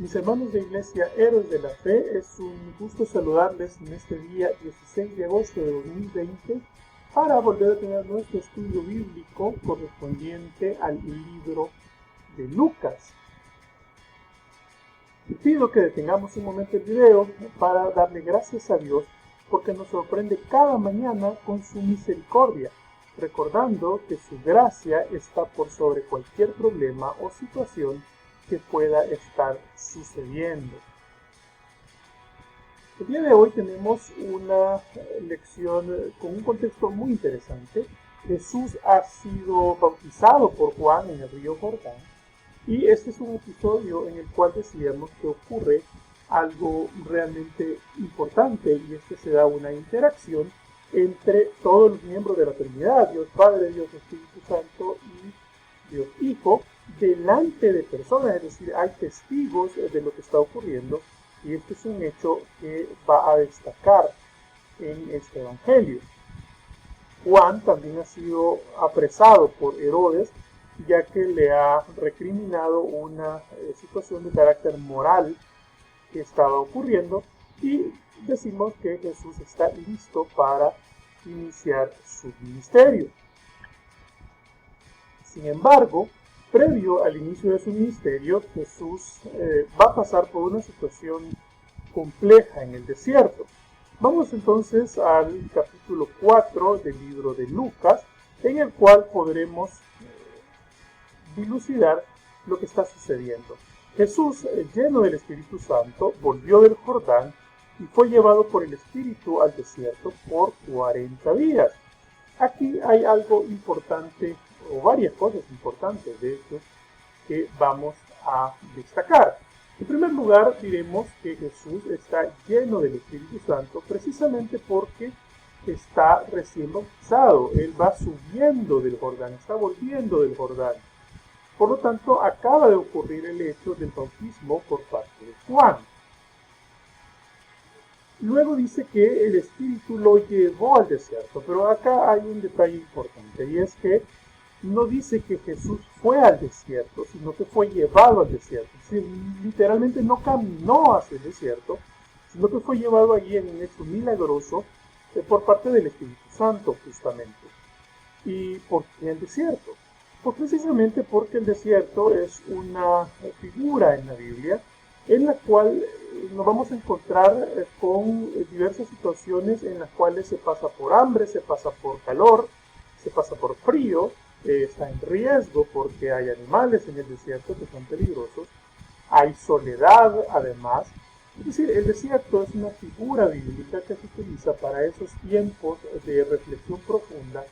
Mis hermanos de Iglesia Héroes de la Fe, es un gusto saludarles en este día 16 de agosto de 2020 para volver a tener nuestro estudio bíblico correspondiente al libro de Lucas. Te pido que detengamos un momento el video para darle gracias a Dios porque nos sorprende cada mañana con su misericordia, recordando que su gracia está por sobre cualquier problema o situación que pueda estar sucediendo. El día de hoy tenemos una lección con un contexto muy interesante. Jesús ha sido bautizado por Juan en el río Jordán y este es un episodio en el cual decíamos que ocurre algo realmente importante y es que se da una interacción entre todos los miembros de la Trinidad, Dios Padre, Dios Espíritu Santo y Dios Hijo, delante de personas, es decir, hay testigos de lo que está ocurriendo y este es un hecho que va a destacar en este evangelio. Juan también ha sido apresado por Herodes, ya que le ha recriminado una situación de carácter moral que estaba ocurriendo y decimos que Jesús está listo para iniciar su ministerio. Sin embargo, previo al inicio de su ministerio, Jesús va a pasar por una situación compleja en el desierto. Vamos entonces al capítulo 4 del libro de Lucas, en el cual podremos dilucidar lo que está sucediendo. Jesús, lleno del Espíritu Santo, volvió del Jordán y fue llevado por el Espíritu al desierto por 40 días. Aquí hay algo importante, o varias cosas importantes, de hecho, que vamos a destacar. En primer lugar, diremos que Jesús está lleno del Espíritu Santo precisamente porque está recién bautizado. Él va subiendo del Jordán, está volviendo del Jordán. Por lo tanto, acaba de ocurrir el hecho del bautismo por parte de Juan. Luego dice que el Espíritu lo llevó al desierto, pero acá hay un detalle importante y es que no dice que Jesús fue al desierto, sino que fue llevado al desierto. Es decir, literalmente no caminó hacia el desierto, sino que fue llevado allí en un hecho milagroso por parte del Espíritu Santo, justamente. ¿Y por qué el desierto? Pues precisamente porque el desierto es una figura en la Biblia en la cual nos vamos a encontrar con diversas situaciones en las cuales se pasa por hambre, se pasa por calor, se pasa por frío, está en riesgo porque hay animales en el desierto que son peligrosos, hay soledad además. Es decir, el desierto es una figura bíblica que se utiliza para esos tiempos de reflexión profunda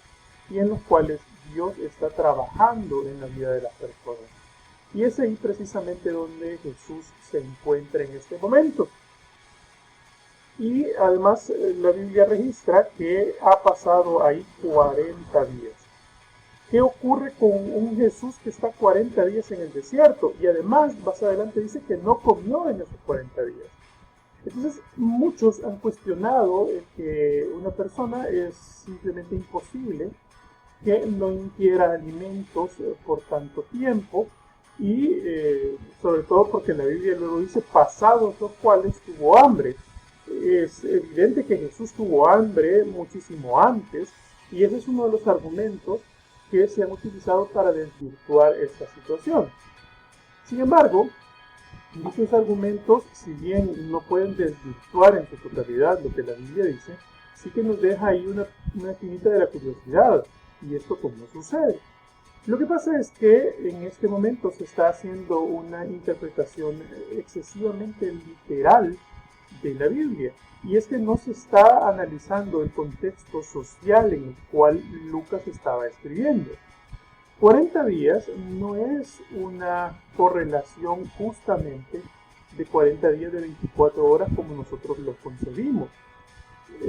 y en los cuales Dios está trabajando en la vida de las personas. Y es ahí precisamente donde Jesús se encuentra en este momento. Y además la Biblia registra que ha pasado ahí 40 días. ¿Qué ocurre con un Jesús que está 40 días en el desierto? Y además, más adelante dice que no comió en esos 40 días. Entonces, muchos han cuestionado que una persona es simplemente imposible que no ingiera alimentos por tanto tiempo y sobre todo porque la Biblia luego dice pasados los cuales tuvo hambre. Es evidente que Jesús tuvo hambre muchísimo antes y ese es uno de los argumentos que se han utilizado para desvirtuar esta situación. Sin embargo, muchos argumentos, si bien no pueden desvirtuar en su totalidad lo que la Biblia dice, sí que nos deja ahí una espinita de la curiosidad. ¿Y esto cómo sucede? Lo que pasa es que en este momento se está haciendo una interpretación excesivamente literal de la Biblia. Y es que no se está analizando el contexto social en el cual Lucas estaba escribiendo. 40 días no es una correlación justamente de 40 días de 24 horas como nosotros lo concebimos.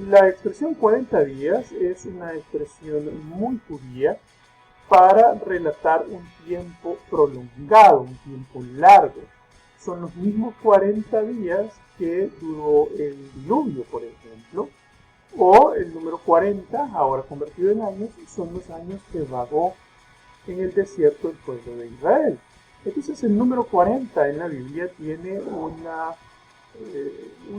La expresión 40 días es una expresión muy judía para relatar un tiempo prolongado, un tiempo largo. Son los mismos 40 días que duró el diluvio, por ejemplo, o el número 40, ahora convertido en años, son los años que vagó en el desierto el pueblo de Israel. Entonces el número 40 en la Biblia tiene un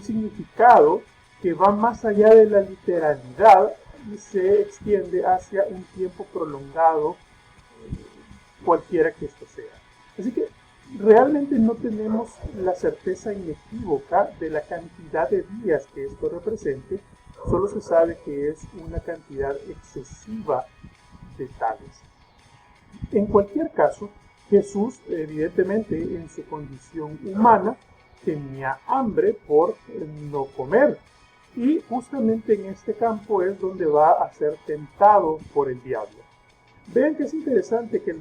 significado que va más allá de la literalidad y se extiende hacia un tiempo prolongado, cualquiera que esto sea. Así que realmente no tenemos la certeza inequívoca de la cantidad de días que esto represente, solo se sabe que es una cantidad excesiva de tales. En cualquier caso, Jesús, evidentemente, en su condición humana, tenía hambre por no comer. Y justamente en este campo es donde va a ser tentado por el diablo. Vean que es interesante que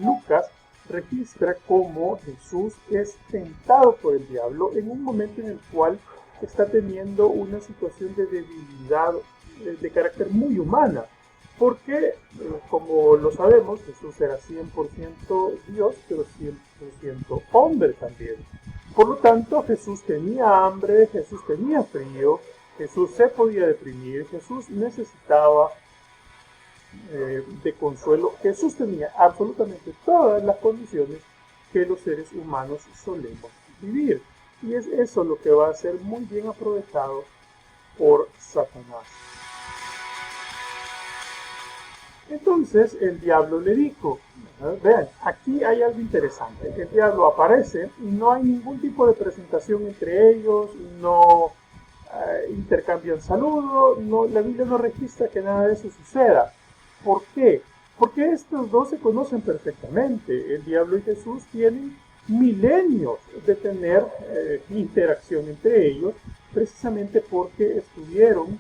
Lucas registra cómo Jesús es tentado por el diablo en un momento en el cual está teniendo una situación de debilidad de carácter muy humana. Porque, como lo sabemos, Jesús era 100% Dios, pero 100% hombre también. Por lo tanto, Jesús tenía hambre, Jesús tenía frío, Jesús se podía deprimir, Jesús necesitaba de consuelo. Jesús tenía absolutamente todas las condiciones que los seres humanos solemos vivir. Y es eso lo que va a ser muy bien aprovechado por Satanás. Entonces el diablo le dijo, vean, aquí hay algo interesante. El diablo aparece y no hay ningún tipo de presentación entre ellos, no intercambian saludos, la Biblia no registra que nada de eso suceda. ¿Por qué? Porque estos dos se conocen perfectamente. El diablo y Jesús tienen milenios de tener interacción entre ellos, precisamente porque estuvieron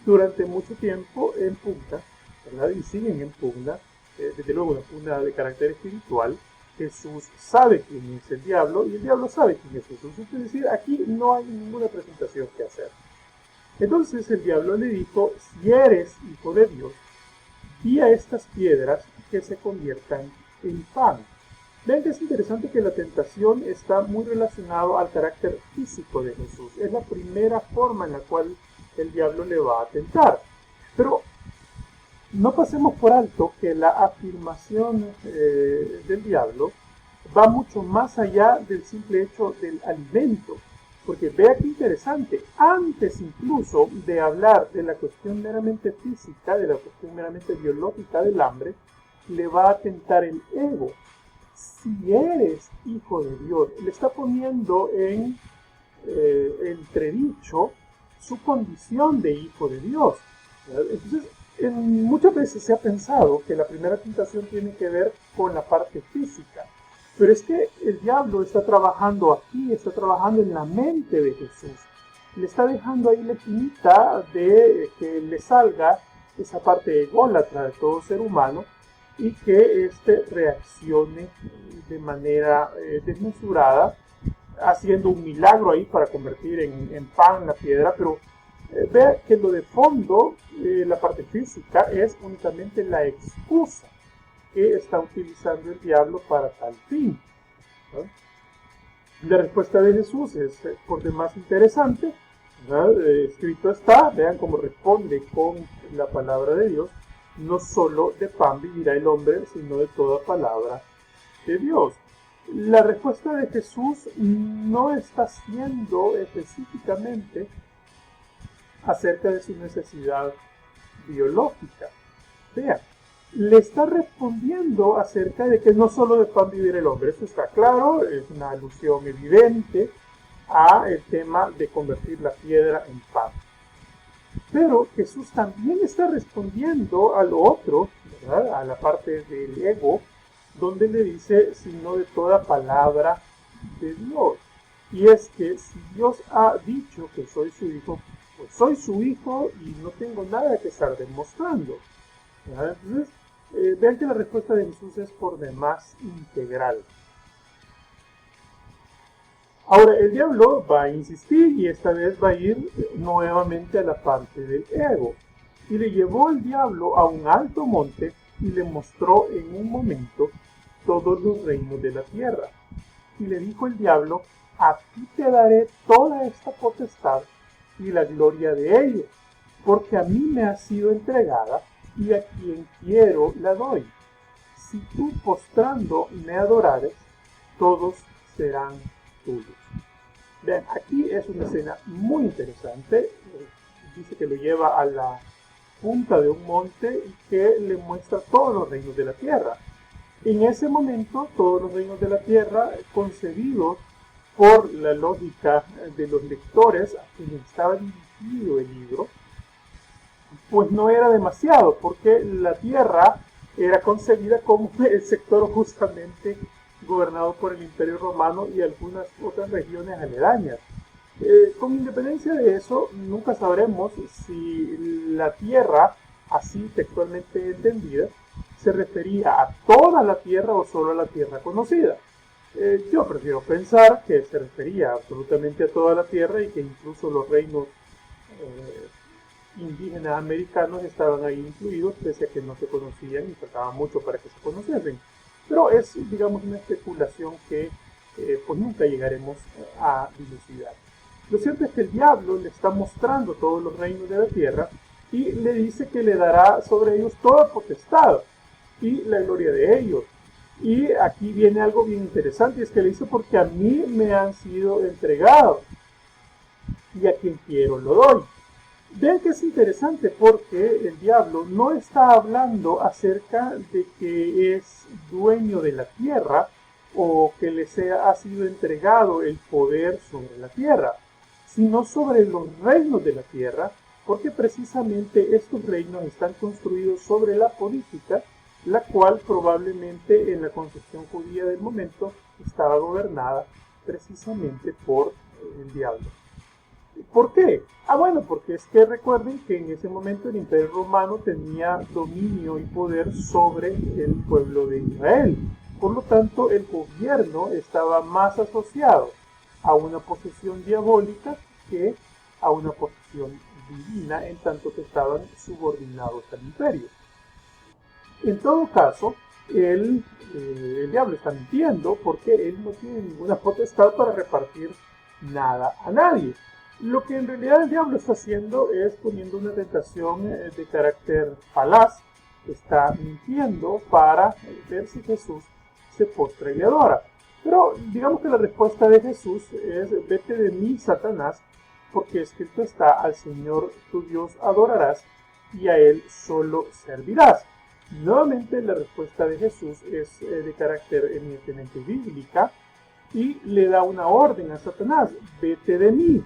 durante mucho tiempo en pugna, ¿verdad? Y siguen en pugna, desde luego una pugna de carácter espiritual. Jesús sabe quién es el diablo y el diablo sabe quién es Jesús. Es decir, aquí no hay ninguna presentación que hacer. Entonces el diablo le dijo, si eres hijo de Dios, di a estas piedras que se conviertan en pan. Vean que es interesante que la tentación está muy relacionada al carácter físico de Jesús. Es la primera forma en la cual el diablo le va a tentar. Pero no pasemos por alto que la afirmación del diablo va mucho más allá del simple hecho del alimento. Porque vea qué interesante, antes incluso de hablar de la cuestión meramente física, de la cuestión meramente biológica del hambre, le va a tentar el ego. Si eres hijo de Dios, le está poniendo en entredicho su condición de hijo de Dios. Entonces, muchas veces se ha pensado que la primera tentación tiene que ver con la parte física. Pero es que el diablo está trabajando aquí, está trabajando en la mente de Jesús. Le está dejando ahí la espinita de que le salga esa parte ególatra de todo ser humano y que éste reaccione de manera desmesurada, haciendo un milagro ahí para convertir en pan la piedra. Pero vea que lo de fondo, la parte física, es únicamente la excusa que está utilizando el diablo para tal fin, ¿no? La respuesta de Jesús es por demás interesante, ¿no? Escrito está, vean cómo responde con la palabra de Dios, no solo de pan vivirá el hombre, sino de toda palabra de Dios. La respuesta de Jesús no está siendo específicamente acerca de su necesidad biológica. Vean, le está respondiendo acerca de que no solo de pan vivirá el hombre. Eso está claro, es una alusión evidente a el tema de convertir la piedra en pan. Pero Jesús también está respondiendo a lo otro, ¿verdad? A la parte del ego, donde le dice, sino de toda palabra de Dios. Y es que si Dios ha dicho que soy su hijo, pues soy su hijo y no tengo nada que estar demostrando, ¿verdad? Entonces, vean que la respuesta de Jesús es por demás integral. Ahora el diablo va a insistir y esta vez va a ir nuevamente a la parte del ego. Y le llevó el diablo a un alto monte y le mostró en un momento todos los reinos de la tierra. Y le dijo el diablo, a ti te daré toda esta potestad y la gloria de ellos, porque a mí me ha sido entregada y a quien quiero la doy. si tú postrando me adorares, todos serán tuyos. Vean, aquí es una escena muy interesante. Dice que lo lleva a la punta de un monte y que le muestra todos los reinos de la tierra. En ese momento, todos los reinos de la tierra, concebidos por la lógica de los lectores a quienes estaba dirigido el libro, pues no era demasiado, porque la tierra era concebida como el sector justamente gobernado por el Imperio Romano y algunas otras regiones aledañas. Con independencia de eso, nunca sabremos si la tierra, así textualmente entendida, se refería a toda la tierra o solo a la tierra conocida. Yo prefiero pensar que se refería absolutamente a toda la tierra y que incluso los reinos indígenas americanos estaban ahí incluidos, pese a que no se conocían y faltaba mucho para que se conociesen. Pero es, digamos, una especulación que pues nunca llegaremos a dilucidar. Lo cierto es que el diablo le está mostrando todos los reinos de la tierra y le dice que le dará sobre ellos toda potestad y la gloria de ellos. Y aquí viene algo bien interesante, y es que le dice: porque a mí me han sido entregados y a quien quiero lo doy. Vean que es interesante, porque el diablo no está hablando acerca de que es dueño de la tierra o que le ha sido entregado el poder sobre la tierra, sino sobre los reinos de la tierra, porque precisamente estos reinos están construidos sobre la política, la cual probablemente en la concepción judía del momento estaba gobernada precisamente por el diablo. ¿Por qué? Bueno, porque es que recuerden que en ese momento el Imperio Romano tenía dominio y poder sobre el pueblo de Israel. Por lo tanto, el gobierno estaba más asociado a una posesión diabólica que a una posesión divina, en tanto que estaban subordinados al imperio. En todo caso, el diablo está mintiendo, porque él no tiene ninguna potestad para repartir nada a nadie. Lo que en realidad el diablo está haciendo es poniendo una tentación de carácter falaz. Está mintiendo para ver si Jesús se postra y le adora. Pero digamos que la respuesta de Jesús es: vete de mí, Satanás, porque escrito está: al Señor tu Dios adorarás y a Él solo servirás. Nuevamente la respuesta de Jesús es de carácter eminentemente bíblica y le da una orden a Satanás: vete de mí.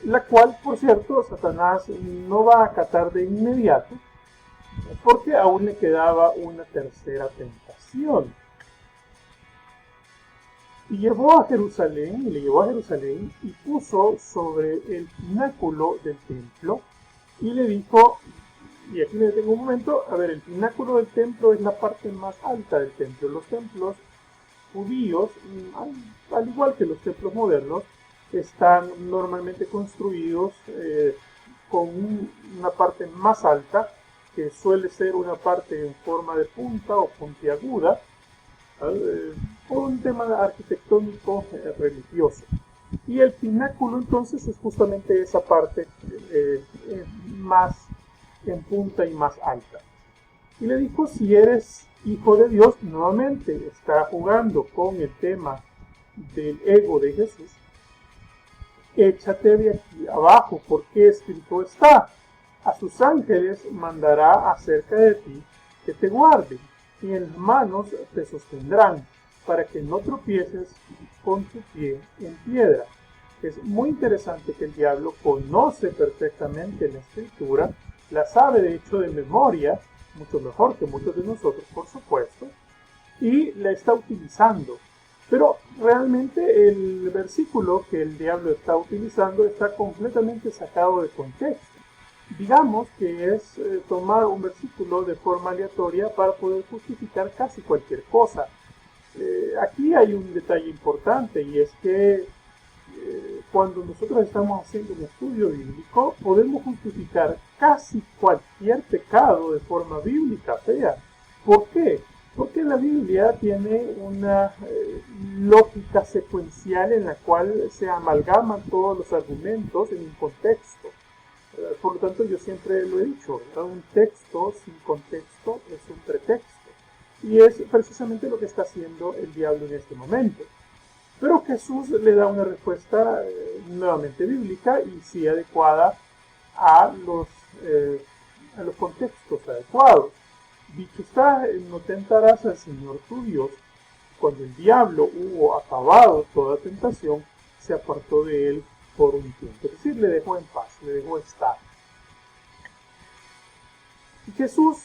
La cual, por cierto, Satanás no va a acatar de inmediato, porque aún le quedaba una tercera tentación. Y le llevó a Jerusalén y puso sobre el pináculo del templo y le dijo, y aquí me detengo un momento, a ver, el pináculo del templo es la parte más alta del templo. Los templos judíos, al igual que los templos modernos, están normalmente construidos con una parte más alta, que suele ser una parte en forma de punta o puntiaguda, por un tema arquitectónico religioso. Y el pináculo entonces es justamente esa parte más en punta y más alta. Y le dijo: si eres hijo de Dios, nuevamente está jugando con el tema del ego de Jesús, échate de aquí abajo, porque escrito está: a sus ángeles mandará acerca de ti que te guarden, y en las manos te sostendrán, para que no tropieces con tu pie en piedra. Es muy interesante que el diablo conoce perfectamente la escritura, la sabe de hecho de memoria, mucho mejor que muchos de nosotros, por supuesto, y la está utilizando. Pero realmente el versículo que el diablo está utilizando está completamente sacado de contexto. Digamos que es tomar un versículo de forma aleatoria para poder justificar casi cualquier cosa. Aquí hay un detalle importante, y es que cuando nosotros estamos haciendo un estudio bíblico, podemos justificar casi cualquier pecado de forma bíblica fea. ¿Por qué? Porque la Biblia tiene una lógica secuencial en la cual se amalgaman todos los argumentos en un contexto. Por lo tanto, yo siempre lo he dicho, ¿verdad? Un texto sin contexto es un pretexto. Y es precisamente lo que está haciendo el diablo en este momento. Pero Jesús le da una respuesta nuevamente bíblica y sí adecuada a los contextos adecuados. Dicho está, no tentarás al Señor tu Dios. Cuando el diablo hubo acabado toda tentación, se apartó de él por un tiempo. Es decir, le dejó en paz, le dejó estar. Y Jesús,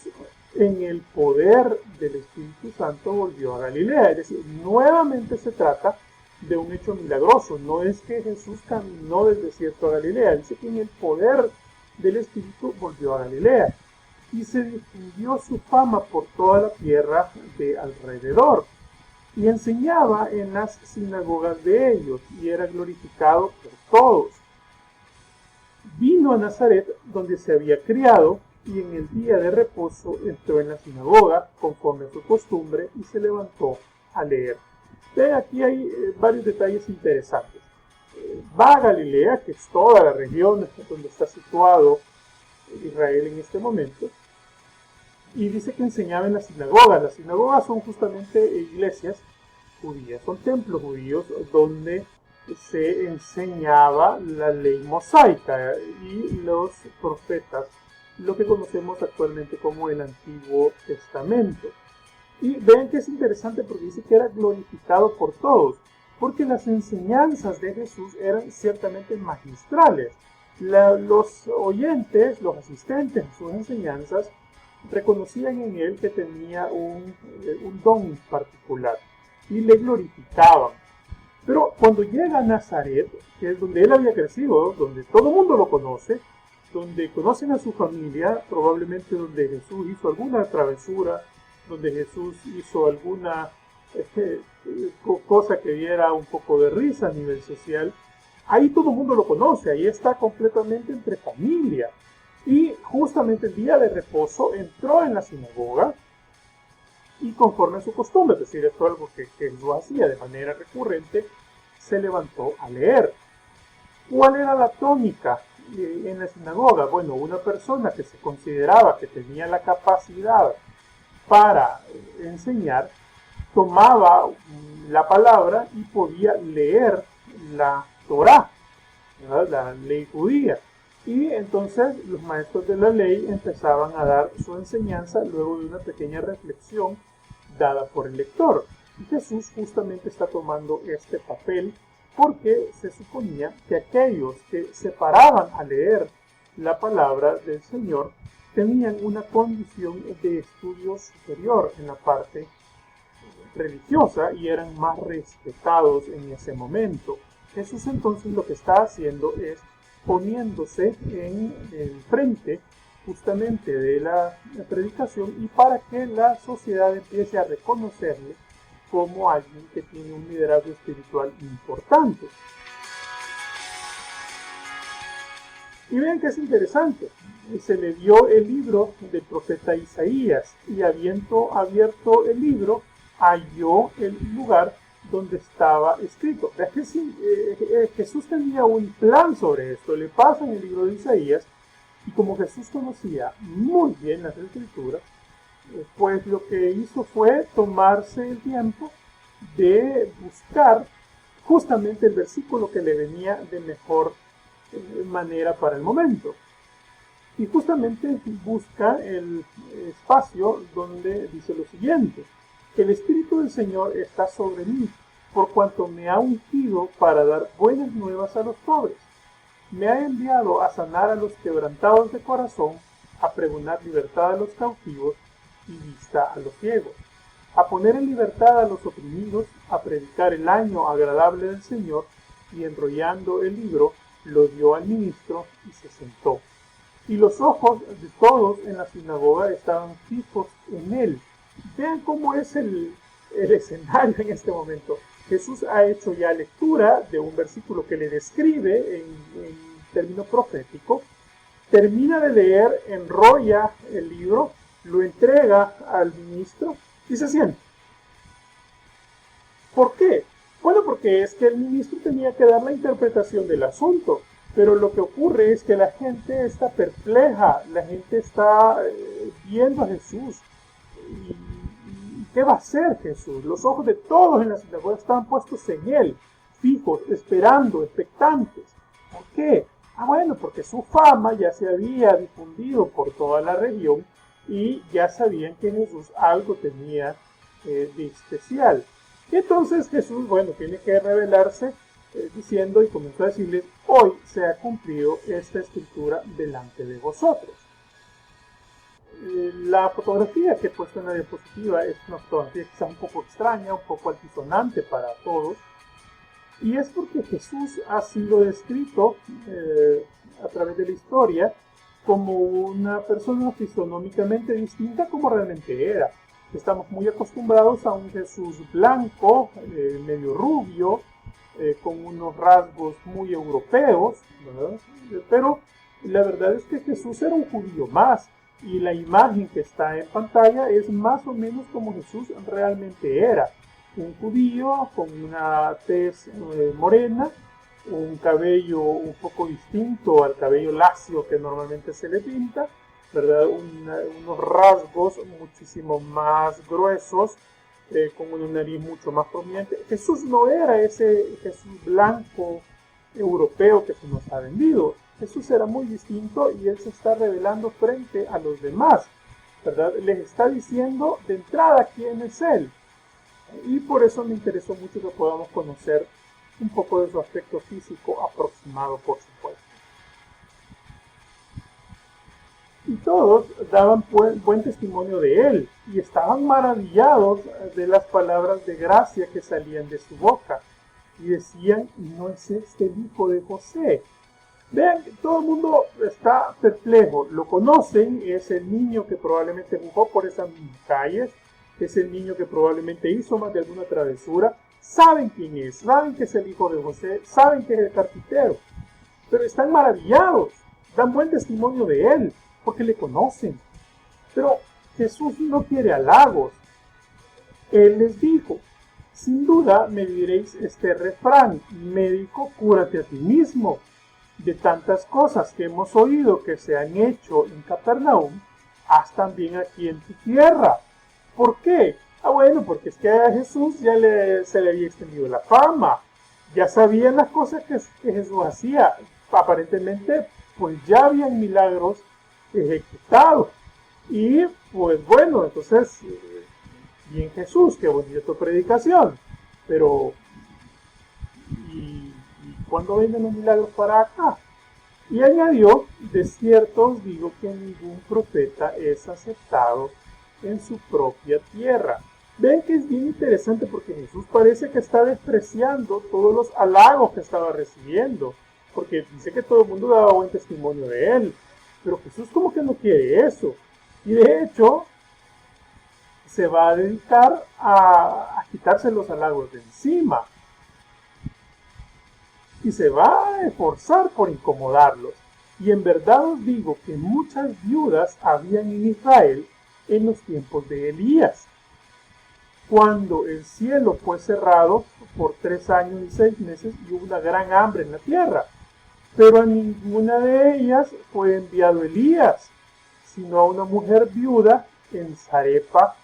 en el poder del Espíritu Santo, volvió a Galilea. Es decir, nuevamente se trata de un hecho milagroso. No es que Jesús caminó del desierto a Galilea. Dice que en el poder del Espíritu volvió a Galilea. Y se difundió su fama por toda la tierra de alrededor. Y enseñaba en las sinagogas de ellos, y era glorificado por todos. Vino a Nazaret, donde se había criado, y en el día de reposo entró en la sinagoga, conforme a su costumbre, y se levantó a leer. Aquí hay varios detalles interesantes. Va a Galilea, que es toda la región donde está situado Israel en este momento, y dice que enseñaba en las sinagogas. Las sinagogas son justamente iglesias judías, son templos judíos donde se enseñaba la ley mosaica y los profetas, lo que conocemos actualmente como el Antiguo Testamento. Y vean que es interesante porque dice que era glorificado por todos, porque las enseñanzas de Jesús eran ciertamente magistrales. Los oyentes, los asistentes a sus enseñanzas, reconocían en él que tenía un don particular y le glorificaban. Pero cuando llega a Nazaret, que es donde él había crecido, donde todo el mundo lo conoce, donde conocen a su familia, probablemente donde Jesús hizo alguna travesura, donde Jesús hizo alguna cosa que diera un poco de risa a nivel social, ahí todo el mundo lo conoce, ahí está completamente entre familia. Y justamente el día de reposo entró en la sinagoga y conforme a su costumbre, es decir, esto es algo que lo hacía de manera recurrente, se levantó a leer. ¿Cuál era la tónica en la sinagoga? Bueno, una persona que se consideraba que tenía la capacidad para enseñar, tomaba la palabra y podía leer la Torá, ¿verdad? La ley judía. Y entonces los maestros de la ley empezaban a dar su enseñanza luego de una pequeña reflexión dada por el lector. Y Jesús justamente está tomando este papel porque se suponía que aquellos que se paraban a leer la palabra del Señor tenían una condición de estudio superior en la parte religiosa y eran más respetados en ese momento. Jesús entonces lo que está haciendo es poniéndose en el frente justamente de la predicación y para que la sociedad empiece a reconocerle como alguien que tiene un liderazgo espiritual importante. Y vean que es interesante, se le dio el libro del profeta Isaías y habiendo abierto el libro halló el lugar donde estaba escrito. Vean que sí, Jesús tenía un plan sobre esto, le pasa en el libro de Isaías y como Jesús conocía muy bien las escrituras, pues lo que hizo fue tomarse el tiempo de buscar justamente el versículo que le venía de mejor manera para el momento. Y justamente busca el espacio donde dice lo siguiente: el Espíritu del Señor está sobre mí, por cuanto me ha ungido para dar buenas nuevas a los pobres. Me ha enviado a sanar a los quebrantados de corazón, a pregonar libertad a los cautivos y vista a los ciegos, a poner en libertad a los oprimidos, a predicar el año agradable del Señor, y enrollando el libro, lo dio al ministro y se sentó. Y los ojos de todos en la sinagoga estaban fijos en él. Vean cómo es el escenario en este momento. Jesús ha hecho ya lectura de un versículo que le describe en término profético, termina de leer, enrolla el libro, lo entrega al ministro y se sienta. ¿Por qué? Bueno, porque es que el ministro tenía que dar la interpretación del asunto, pero lo que ocurre es que la gente está perpleja, la gente está viendo a Jesús y ¿Qué va a hacer Jesús? Los ojos de todos en la sinagoga estaban puestos en él, fijos, esperando, expectantes. ¿Por qué? Bueno, porque su fama ya se había difundido por toda la región y ya sabían que Jesús algo tenía de especial. Y entonces Jesús, bueno, tiene que revelarse diciendo y comenzó a decirles: hoy se ha cumplido esta escritura delante de vosotros. La fotografía que he puesto en la diapositiva es una fotografía quizás un poco extraña, un poco altisonante para todos, y es porque Jesús ha sido descrito a través de la historia como una persona fisonómicamente distinta como realmente era. Estamos muy acostumbrados a un Jesús blanco, medio rubio, con unos rasgos muy europeos, ¿verdad? Pero la verdad es que Jesús era un judío más, y la imagen que está en pantalla es más o menos como Jesús realmente era. Un judío con una tez morena, un cabello un poco distinto al cabello lacio que normalmente se le pinta, ¿verdad? Unos rasgos muchísimo más gruesos, con una nariz mucho más prominente. Jesús no era ese Jesús blanco europeo que se nos ha vendido. Jesús era muy distinto y él se está revelando frente a los demás, ¿verdad? Les está diciendo de entrada quién es él. Y por eso me interesó mucho que podamos conocer un poco de su aspecto físico aproximado, por supuesto. Y todos daban buen testimonio de él y estaban maravillados de las palabras de gracia que salían de su boca. Y decían: ¿no es este el hijo de José? Vean, todo el mundo está perplejo. Lo conocen, es el niño que probablemente jugó por esas calles, es el niño que probablemente hizo más de alguna travesura. Saben quién es, saben que es el hijo de José, saben que es el carpintero, pero están maravillados, dan buen testimonio de él, porque le conocen. Pero Jesús no quiere halagos. Él les dijo: sin duda me diréis este refrán: médico, cúrate a ti mismo. De tantas cosas que hemos oído que se han hecho en Capernaum, haz también aquí en tu tierra. ¿Por qué? Bueno, porque es que a Jesús ya se le había extendido la fama. Ya sabían las cosas que Jesús hacía. Aparentemente, pues ya habían milagros ejecutados. Y pues bueno, entonces, bien Jesús, qué bonita tu predicación. Pero, ¿y cuándo vienen los milagros para acá? Y añadió: de cierto os digo que ningún profeta es aceptado en su propia tierra. Ven que es bien interesante porque Jesús parece que está despreciando todos los halagos que estaba recibiendo, porque dice que todo el mundo daba buen testimonio de él, pero Jesús como que no quiere eso, y de hecho se va a dedicar a quitarse los halagos de encima, y se va a esforzar por incomodarlos. Y en verdad os digo que muchas viudas habían en Israel en los tiempos de Elías, cuando el cielo fue cerrado por 3 años y 6 meses y hubo una gran hambre en la tierra. Pero a ninguna de ellas fue enviado Elías, sino a una mujer viuda en Zarepa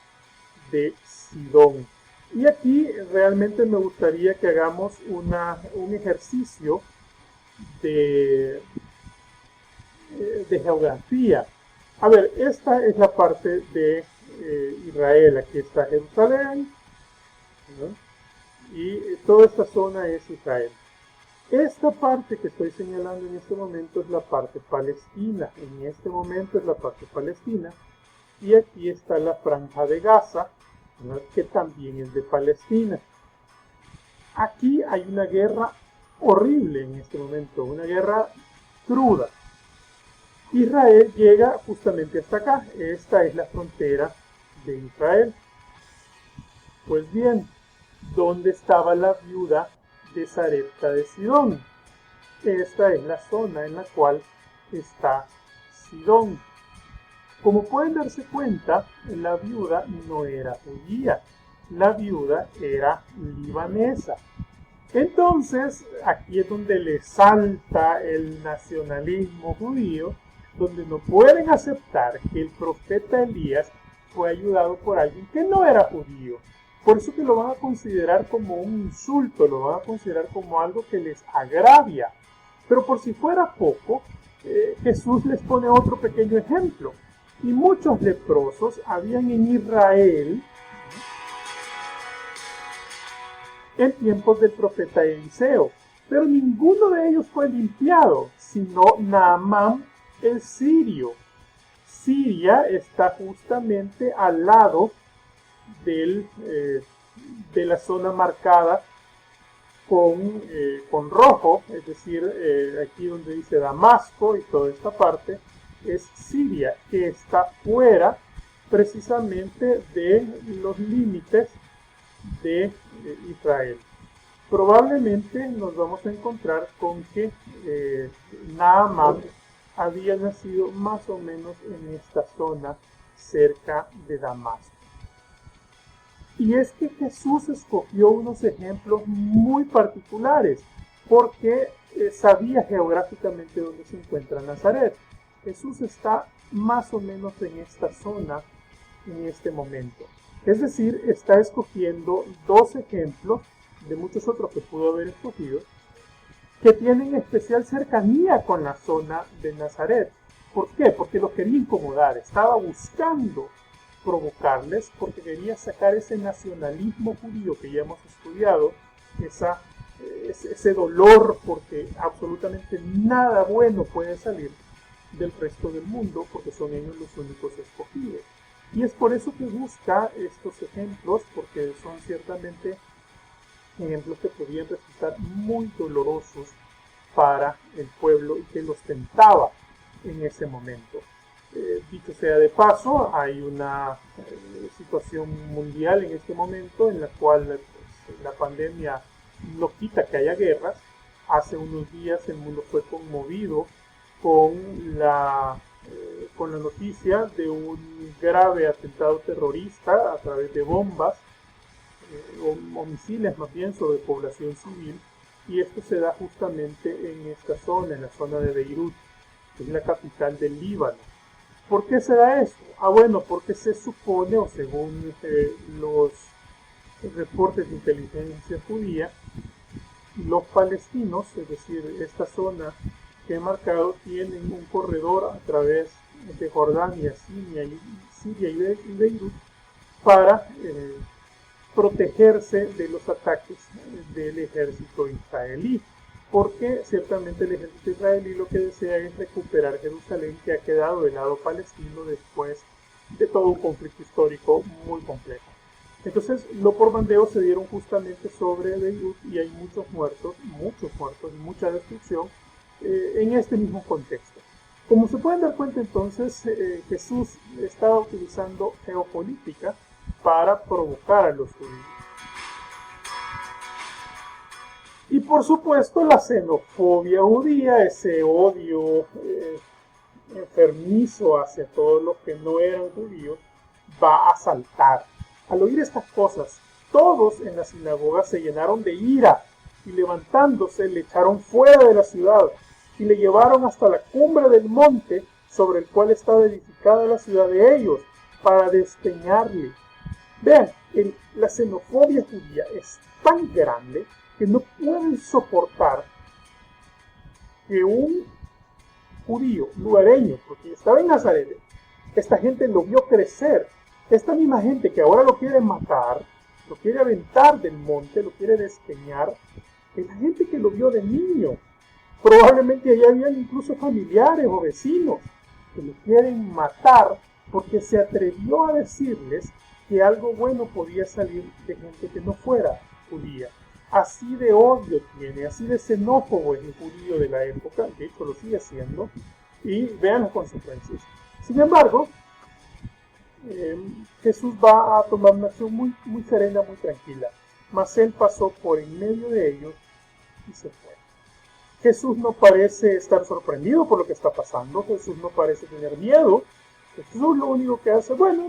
de Sidón. Y aquí realmente me gustaría que hagamos un ejercicio de geografía. A ver, esta es la parte de Israel. Aquí está Jerusalén, ¿no? Y toda esta zona es Israel. Esta parte que estoy señalando en este momento es la parte palestina. En este momento es la parte palestina. Y aquí está la franja de Gaza, ¿no?, que también es de Palestina. Aquí hay una guerra horrible en este momento, una guerra cruda. Israel llega justamente hasta acá. Esta es la frontera de Israel. Pues bien, ¿dónde estaba la viuda de Sarepta de Sidón? Esta es la zona en la cual está Sidón. Como pueden darse cuenta, la viuda no era judía, la viuda era libanesa. Entonces, aquí es donde le salta el nacionalismo judío, donde no pueden aceptar que el profeta Elías fue ayudado por alguien que no era judío. Por eso que lo van a considerar como un insulto, lo van a considerar como algo que les agravia. Pero por si fuera poco, Jesús les pone otro pequeño ejemplo. Y muchos leprosos habían en Israel en tiempos del profeta Eliseo, pero ninguno de ellos fue limpiado, sino Naamán el sirio. Siria está justamente al lado de la zona marcada con rojo, es decir, aquí donde dice Damasco y toda esta parte, es Siria, que está fuera precisamente de los límites de Israel. Probablemente nos vamos a encontrar con que Naamán había nacido más o menos en esta zona cerca de Damasco. Y es que Jesús escogió unos ejemplos muy particulares porque sabía geográficamente dónde se encuentra Nazaret. Jesús está más o menos en esta zona en este momento. Es decir, está escogiendo dos ejemplos de muchos otros que pudo haber escogido que tienen especial cercanía con la zona de Nazaret. ¿Por qué? Porque los quería incomodar, estaba buscando provocarles porque quería sacar ese nacionalismo judío que ya hemos estudiado, ese dolor porque absolutamente nada bueno puede salir del resto del mundo porque son ellos los únicos escogidos. Y es por eso que busca estos ejemplos, porque son ciertamente ejemplos que podían resultar muy dolorosos para el pueblo y que los tentaba en ese momento. Dicho sea de paso, hay una situación mundial en este momento en la cual la pandemia no quita que haya guerras. Hace unos días el mundo fue conmovido con la noticia de un grave atentado terrorista a través de bombas o misiles más bien sobre población civil, y esto se da justamente en esta zona, en la zona de Beirut, que es la capital del Líbano. ¿Por qué se da esto? Bueno, porque se supone, o según los reportes de inteligencia judía, los palestinos, es decir, esta zona que he marcado, tienen un corredor a través de Jordania, Siria y Beirut para protegerse de los ataques del ejército israelí, porque ciertamente el ejército israelí lo que desea es recuperar Jerusalén, que ha quedado del lado palestino después de todo un conflicto histórico muy complejo. Entonces, los bombardeos se dieron justamente sobre Beirut y hay muchos muertos y mucha destrucción en este mismo contexto. Como se pueden dar cuenta entonces, Jesús estaba utilizando geopolítica para provocar a los judíos. Y por supuesto la xenofobia judía, ese odio enfermizo hacia todos los que no eran judíos, va a saltar. Al oír estas cosas, todos en la sinagoga se llenaron de ira y levantándose le echaron fuera de la ciudad y le llevaron hasta la cumbre del monte sobre el cual estaba edificada la ciudad de ellos para despeñarle. Vean, la xenofobia judía es tan grande que no pueden soportar que un judío lugareño, porque estaba en Nazaret, esta gente lo vio crecer. Esta misma gente que ahora lo quiere matar, lo quiere aventar del monte, lo quiere despeñar, es la gente que lo vio de niño. Probablemente allá habían incluso familiares o vecinos que lo quieren matar porque se atrevió a decirles que algo bueno podía salir de gente que no fuera judía. Así de odio tiene, así de xenófobo es el judío de la época, de hecho lo sigue siendo, y vean las consecuencias. Sin embargo, Jesús va a tomar una acción muy serena, muy tranquila, mas él pasó por en medio de ellos y se fue. Jesús no parece estar sorprendido por lo que está pasando, Jesús no parece tener miedo, Jesús lo único que hace, bueno,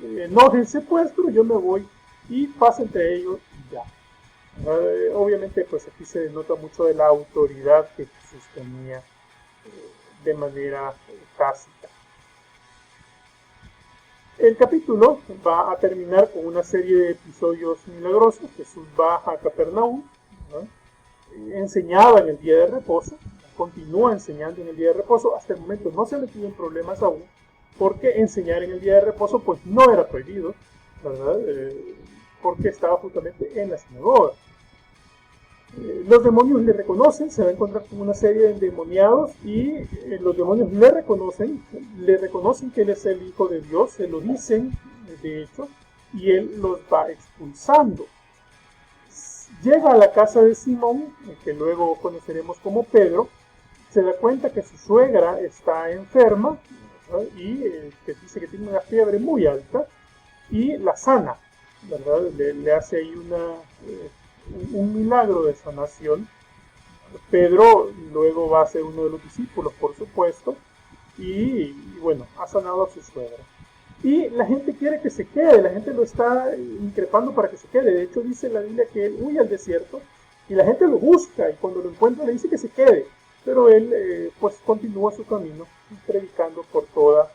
enójense pues, pero yo me voy y pasa entre ellos y ya. Obviamente pues aquí se denota mucho de la autoridad que Jesús tenía de manera tácita. El capítulo va a terminar con una serie de episodios milagrosos. Jesús va a Capernaum, ¿no? Enseñaba en el día de reposo, continúa enseñando en el día de reposo. Hasta el momento no se le piden problemas aún, porque enseñar en el día de reposo pues no era prohibido, ¿verdad? Porque estaba justamente en la sinagoga. Los demonios le reconocen, se va a encontrar con una serie de endemoniados y los demonios le reconocen que él es el Hijo de Dios, se lo dicen de hecho, y él los va expulsando. Llega a la casa de Simón, que luego conoceremos como Pedro, se da cuenta que su suegra está enferma, ¿verdad? Y que dice que tiene una fiebre muy alta y la sana, ¿verdad? Le hace ahí un milagro de sanación. Pedro luego va a ser uno de los discípulos, por supuesto, y bueno, ha sanado a su suegra. Y la gente quiere que se quede, la gente lo está increpando para que se quede. De hecho, dice la Biblia que él huye al desierto y la gente lo busca y cuando lo encuentra le dice que se quede. Pero él pues continúa su camino predicando por toda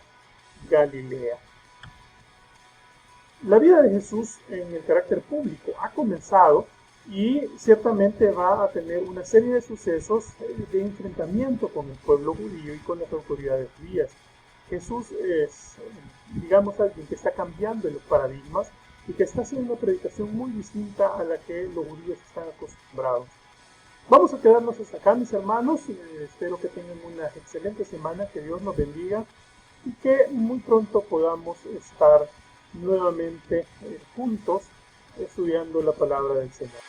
Galilea. La vida de Jesús en el carácter público ha comenzado y ciertamente va a tener una serie de sucesos de enfrentamiento con el pueblo judío y con las autoridades judías. Jesús es, digamos, alguien que está cambiando los paradigmas y que está haciendo una predicación muy distinta a la que los judíos están acostumbrados. Vamos a quedarnos hasta acá, mis hermanos. Espero que tengan una excelente semana, que Dios nos bendiga y que muy pronto podamos estar nuevamente juntos estudiando la palabra del Señor.